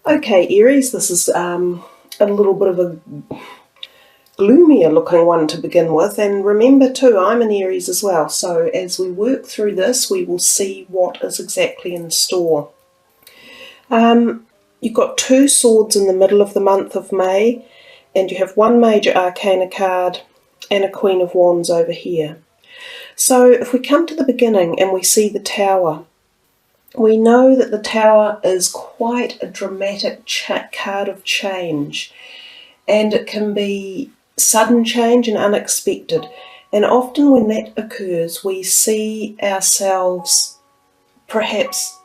Okay, Aries, this is a little bit of a gloomier looking one to begin with, and remember too, I'm an Aries as well, so as we work through this we will see what is exactly in store. You've got two swords in the middle of the month of May, and you have one major arcana card and a Queen of Wands over here. So if we come to the beginning and we see the Tower, we know that the Tower is quite a dramatic card of change, and it can be sudden change and unexpected. And often when that occurs, we see ourselves perhaps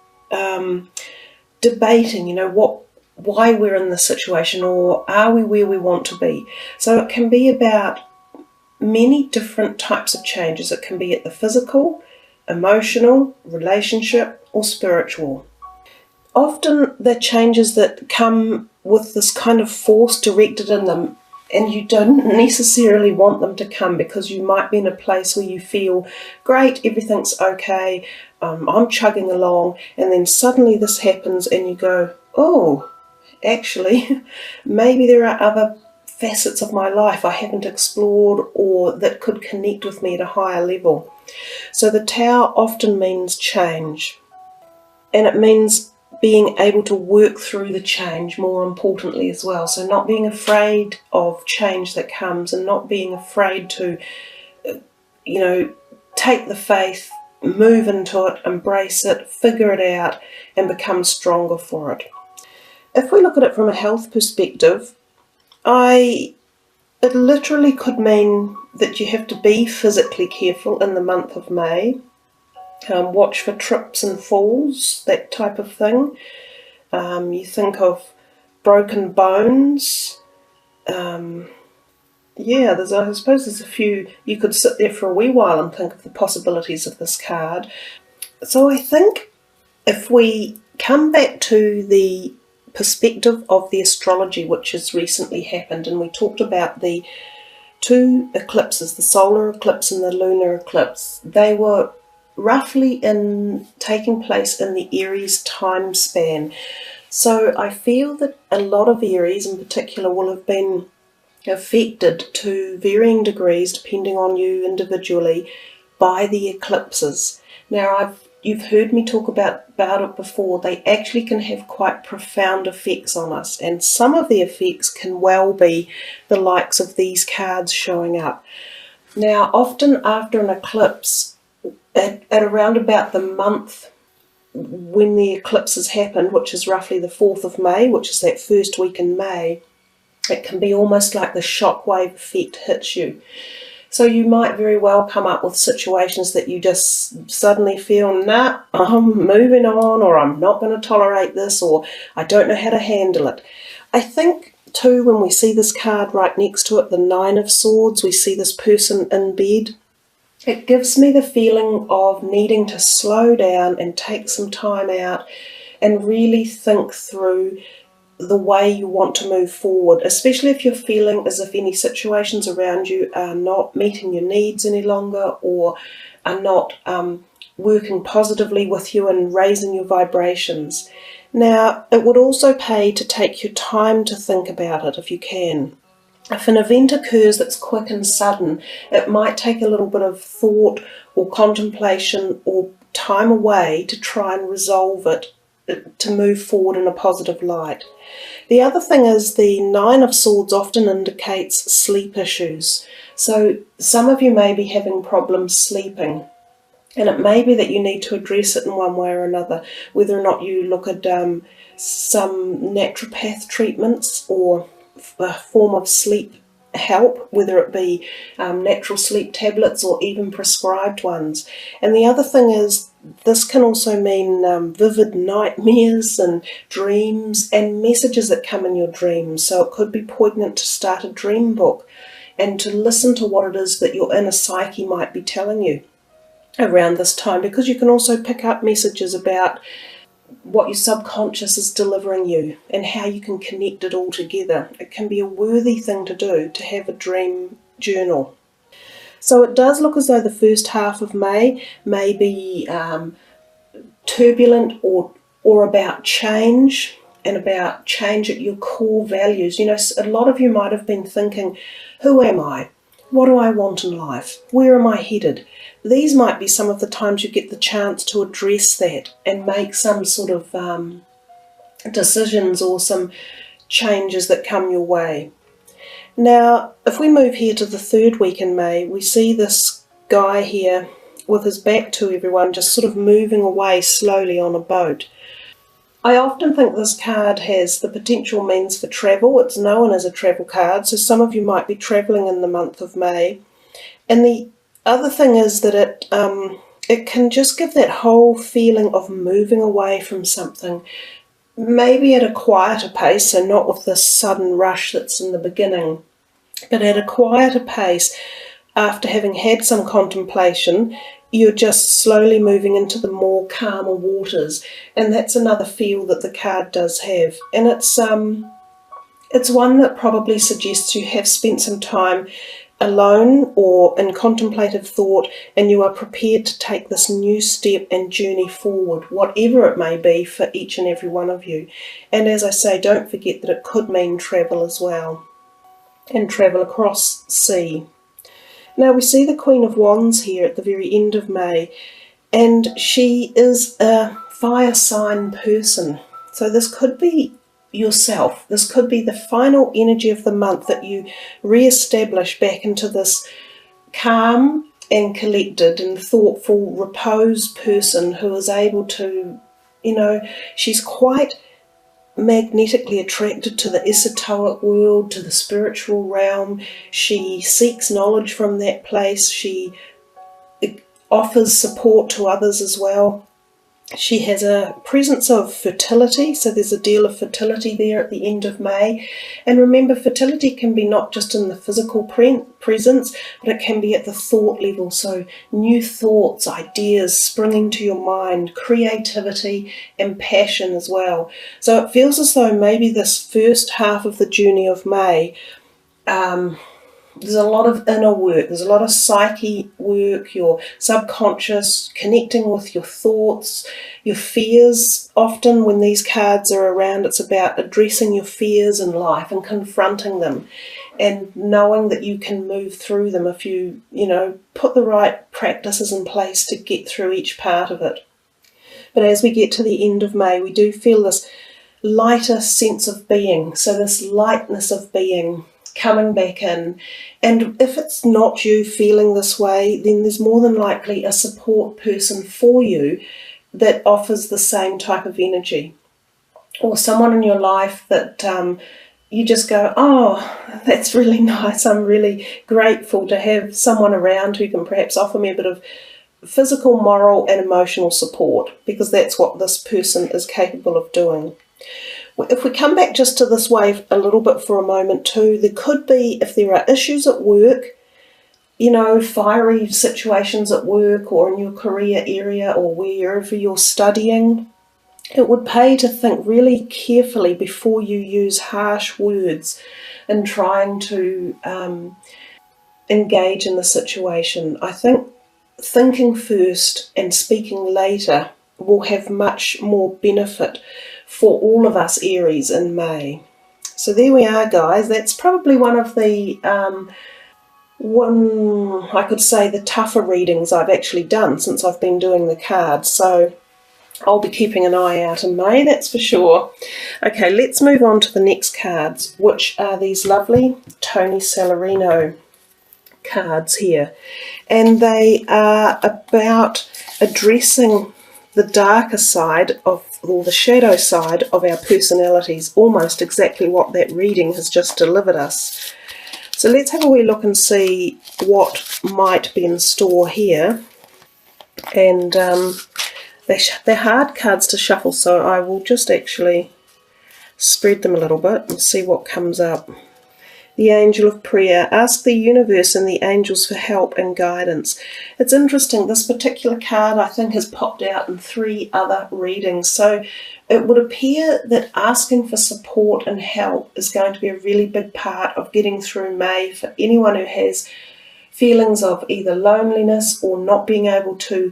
debating, why we're in this situation, or are we where we want to be. So it can be about many different types of changes. It can be at the physical, emotional, relationship, or spiritual. Often the changes that come with this kind of force directed in them, and you don't necessarily want them to come, because you might be in a place where you feel great, everything's okay, I'm chugging along, and then suddenly this happens and you go, oh, actually, maybe there are other facets of my life I haven't explored or that could connect with me at a higher level. So the Tower often means change, and it means being able to work through the change, more importantly as well. So not being afraid of change that comes, and not being afraid to, take the faith, move into it, embrace it, figure it out, and become stronger for it. If we look at it from a health perspective, it literally could mean that you have to be physically careful in the month of May. Watch for trips and falls, that type of thing. You think of broken bones. I suppose there's a few. You could sit there for a wee while and think of the possibilities of this card. So I think if we come back to the perspective of the astrology which has recently happened, and we talked about the two eclipses, the solar eclipse and the lunar eclipse, they were roughly taking place in the Aries time span. So I feel that a lot of Aries in particular will have been affected to varying degrees, depending on you individually, by the eclipses. Now you've heard me talk about it before. They actually can have quite profound effects on us, and some of the effects can well be the likes of these cards showing up. Now often after an eclipse, at around about the month when the eclipse has happened, which is roughly the 4th of May, which is that first week in May, it can be almost like the shockwave effect hits you. So you might very well come up with situations that you just suddenly feel, nah, I'm moving on, or I'm not going to tolerate this, or I don't know how to handle it. I think too, when we see this card right next to it, the Nine of Swords, we see this person in bed. It gives me the feeling of needing to slow down and take some time out and really think through the way you want to move forward, especially if you're feeling as if any situations around you are not meeting your needs any longer, or are not working positively with you and raising your vibrations. Now, it would also pay to take your time to think about it if you can. If an event occurs that's quick and sudden, it might take a little bit of thought or contemplation or time away to try and resolve it, to move forward in a positive light. The other thing is the Nine of Swords often indicates sleep issues. So some of you may be having problems sleeping, and it may be that you need to address it in one way or another, whether or not you look at some naturopath treatments or a form of sleep help, whether it be natural sleep tablets or even prescribed ones. And the other thing is, this can also mean vivid nightmares and dreams and messages that come in your dreams. So it could be poignant to start a dream book and to listen to what it is that your inner psyche might be telling you around this time, because you can also pick up messages about what your subconscious is delivering you and how you can connect it all together. It can be a worthy thing to do, to have a dream journal. So it does look as though the first half of May may be turbulent or about change. and about change at your core values. You know, a lot of you might have been thinking, who am I? What do I want in life? Where am I headed? These might be some of the times you get the chance to address that and make some sort of decisions or some changes that come your way. Now, if we move here to the third week in May, we see this guy here with his back to everyone, just sort of moving away slowly on a boat. I often think this card has the potential means for travel. It's known as a travel card, so some of you might be travelling in the month of May. And the other thing is that it can just give that whole feeling of moving away from something, maybe at a quieter pace, so not with this sudden rush that's in the beginning, but at a quieter pace. After having had some contemplation, you're just slowly moving into the more calmer waters, and that's another feel that the card does have. And it's one that probably suggests you have spent some time alone or in contemplative thought, and you are prepared to take this new step and journey forward, whatever it may be for each and every one of you. And as I say, don't forget that it could mean travel as well, and travel across sea. Now we see the Queen of Wands here at the very end of May, and she is a fire sign person. So this could be yourself. This could be the final energy of the month that you re-establish back into this calm and collected and thoughtful, reposed person who is able to, she's quite magnetically attracted to the esoteric world, to the spiritual realm. She seeks knowledge from that place. She offers support to others as well. She has a presence of fertility, so there's a deal of fertility there at the end of May. And remember, fertility can be not just in the physical presence, but it can be at the thought level. So new thoughts, ideas springing to your mind, creativity and passion as well. So it feels as though maybe this first half of the journey of May, there's a lot of inner work, there's a lot of psyche work, your subconscious, connecting with your thoughts, your fears. Often when these cards are around, it's about addressing your fears in life and confronting them and knowing that you can move through them if you, put the right practices in place to get through each part of it. But as we get to the end of May, we do feel this lighter sense of being, so this lightness of being coming back in. And if it's not you feeling this way, then there's more than likely a support person for you that offers the same type of energy, or someone in your life that you just go, oh, that's really nice. I'm really grateful to have someone around who can perhaps offer me a bit of physical, moral and emotional support, because that's what this person is capable of doing. If we come back just to this wave a little bit for a moment too, there could be, if there are issues at work, fiery situations at work or in your career area or wherever you're studying, it would pay to think really carefully before you use harsh words in trying to engage in the situation. I think thinking first and speaking later will have much more benefit for all of us Aries in May. So there we are, guys. That's probably one of the the tougher readings I've actually done since I've been doing the cards. So I'll be keeping an eye out in May, that's for sure. Okay, let's move on to the next cards, which are these lovely Tony Salarino cards here. And they are about addressing the darker side or the shadow side of our personalities, almost exactly what that reading has just delivered us. So let's have a wee look and see what might be in store here. And they're hard cards to shuffle, so I will just actually spread them a little bit and see what comes up. The Angel of Prayer. Ask the universe and the angels for help and guidance. It's interesting, this particular card I think has popped out in 3 other readings. So it would appear that asking for support and help is going to be a really big part of getting through May for anyone who has feelings of either loneliness or not being able to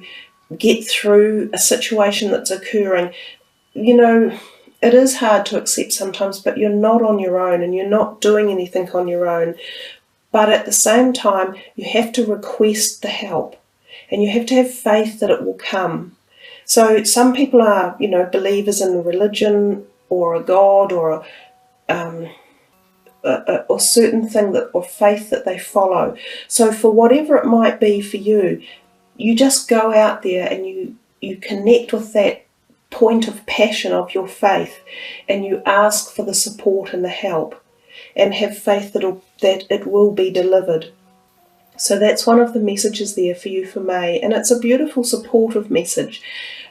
get through a situation that's occurring. it is hard to accept sometimes, but you're not on your own and you're not doing anything on your own. But at the same time, you have to request the help and you have to have faith that it will come. So some people are, believers in a religion or a God or a certain thing or faith that they follow. So for whatever it might be for you, you just go out there and you connect with that point of passion of your faith and you ask for the support and the help and have faith that it will be delivered. So that's one of the messages there for you for May, and it's a beautiful supportive message.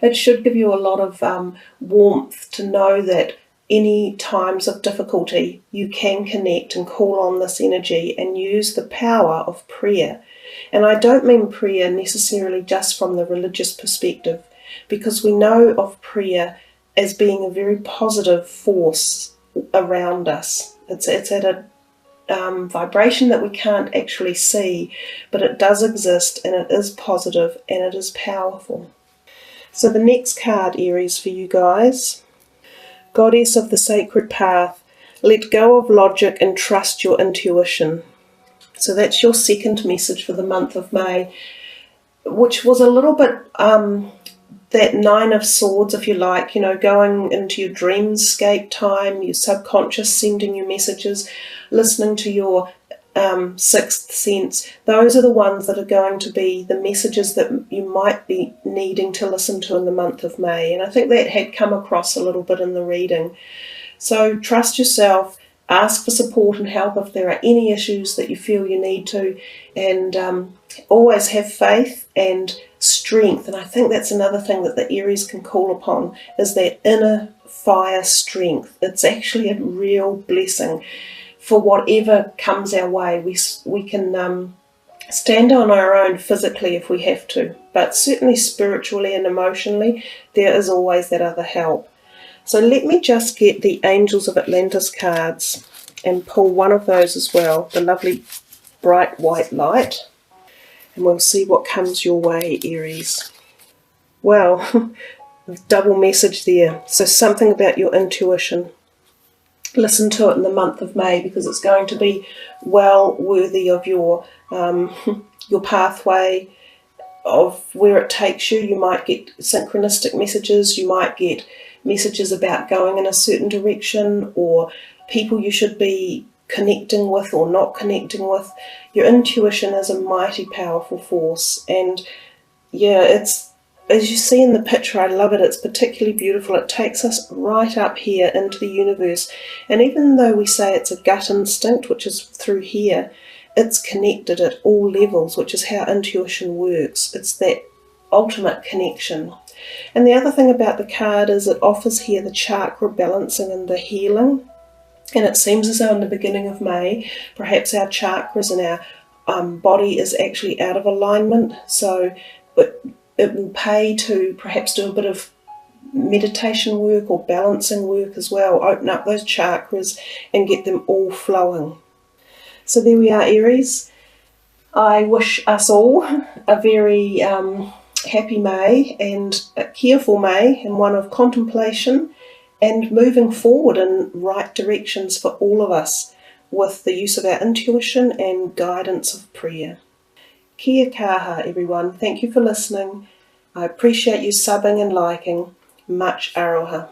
It should give you a lot of warmth to know that any times of difficulty you can connect and call on this energy and use the power of prayer. And I don't mean prayer necessarily just from the religious perspective, because we know of prayer as being a very positive force around us. It's at a vibration that we can't actually see, but it does exist and it is positive and it is powerful. So the next card, Aries, for you guys, Goddess of the Sacred Path, let go of logic and trust your intuition. So that's your second message for the month of May, which was a little bit that Nine of Swords, if you like, going into your dreamscape time, your subconscious sending you messages, listening to your sixth sense. Those are the ones that are going to be the messages that you might be needing to listen to in the month of May. And I think that had come across a little bit in the reading. So trust yourself, ask for support and help if there are any issues that you feel you need to, and always have faith and strength. And I think that's another thing that the Aries can call upon, is that inner fire strength. It's actually a real blessing for whatever comes our way. We can stand on our own physically if we have to, but certainly spiritually and emotionally there is always that other help. So let me just get the Angels of Atlantis cards and pull one of those as well, the lovely bright white light, and we'll see what comes your way, Aries. Well, double message there. So something about your intuition. Listen to it in the month of May, because it's going to be well worthy of your pathway, of where it takes you. You might get synchronistic messages, you might get messages about going in a certain direction, or people you should be connecting with or not connecting with. Your intuition is a mighty powerful force, and yeah, it's, as you see in the picture, I love it. It's particularly beautiful. It takes us right up here into the universe, and even though we say it's a gut instinct, which is through here, it's connected at all levels, which is how intuition works. It's that ultimate connection. And the other thing about the card is it offers here the chakra balancing and the healing. And it seems as though in the beginning of May, perhaps our chakras and our body is actually out of alignment. So it will pay to perhaps do a bit of meditation work or balancing work as well. Open up those chakras and get them all flowing. So there we are, Aries. I wish us all a very happy May and a careful May, and one of contemplation and moving forward in right directions for all of us with the use of our intuition and guidance of prayer. Kia kaha, everyone. Thank you for listening. I appreciate you subbing and liking. Much aroha.